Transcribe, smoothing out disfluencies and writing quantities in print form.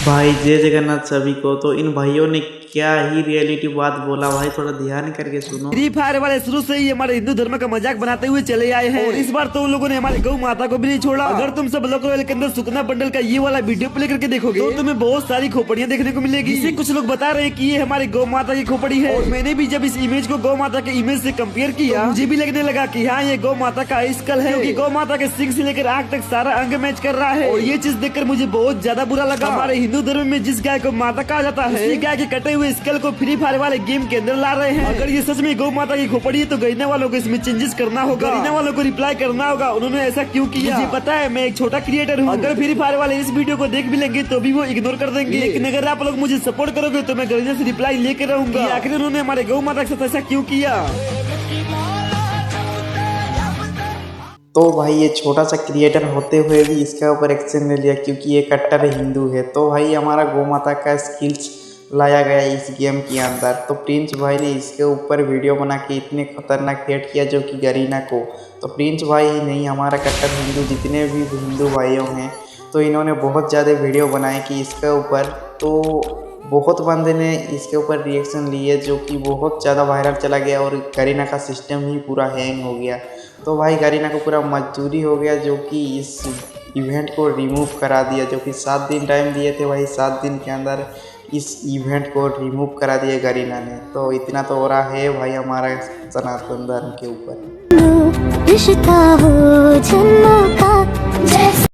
भाई जय जगन्नाथ सभी को। तो इन भाइयों ने क्या ही रियलिटी बात बोला भाई, थोड़ा ध्यान करके सुनो। फ्री फायर वाले शुरू से ही हमारे हिंदू धर्म का मजाक बनाते हुए चले आए हैं और इस बार तो उन लोगों ने हमारी गौ माता को भी नहीं छोड़ा। अगर तुम सब लोग रॉयल के अंदर सुकना बंडल का ये वाला वीडियो प्ले करके देखोगे तो तुम्हें बहुत सारी खोपड़ियां देखने को मिलेगी। इससे कुछ लोग बता रहे हैं कि ये हमारी गौ माता की खोपड़ी है और मैंने भी जब इस इमेज को गौ माता के इमेज से कंपेयर किया मुझे भी लगने लगा कि हाँ ये गौ माता का स्कल है, क्योंकि गौ माता के सिंग से लेकर आंख तक सारा अंग मैच कर रहा है। और ये चीज देखकर मुझे बहुत ज्यादा बुरा लगा। हमारे हिंदू धर्म में जिस गाय को माता कहा जाता है, इसी गाय के कटे हुए स्कल को फ्री फायर वाले गेम के अंदर ला रहे हैं। अगर ये सच में गौ माता की खोपड़ी है तो गरीना वालों को इसमें चेंजेस करना होगा, गरीना वालों को रिप्लाई करना होगा उन्होंने ऐसा क्यों किया। मुझे पता है मैं एक छोटा क्रिएटर हूँ, अगर फ्री फायर वाले इस वीडियो को देख भी लेंगे तो भी वो इग्नोर कर देंगे, लेकिन अगर आप लोग मुझे सपोर्ट करोगे तो मैं गरीना से रिप्लाई लेके रहूंगा आखिर उन्होंने हमारे गौ माता के साथ ऐसा क्यों किया। तो भाई ये छोटा सा क्रिएटर होते हुए भी इसके ऊपर एक्शन ले लिया क्योंकि ये कट्टर हिंदू है। तो भाई हमारा गौ माता का स्किल्स लाया गया इस गेम के अंदर। तो प्रिंस भाई ने इसके ऊपर वीडियो बना के इतने खतरनाक हेट किया जो कि गरीना को। तो प्रिंस भाई ही नहीं, हमारा कट्टर हिंदू जितने भी हिंदू भाइयों हैं तो इन्होंने बहुत ज़्यादा वीडियो बनाए कि इसके ऊपर। तो बहुत बंदे ने इसके ऊपर रिएक्शन लिए जो कि बहुत ज़्यादा वायरल चला गया और गरीना का सिस्टम ही पूरा हैंग हो गया। तो भाई गरीना को पूरा मजबूरी हो गया जो कि इस इवेंट को रिमूव करा दिया, जो कि 7 दिन टाइम दिए थे। भाई 7 दिन के अंदर इस इवेंट को रिमूव करा दिया गरीना ने। तो इतना तो हो रहा है भाई हमारा सनातन धर्म के ऊपर। रिश्ता हो जन्मों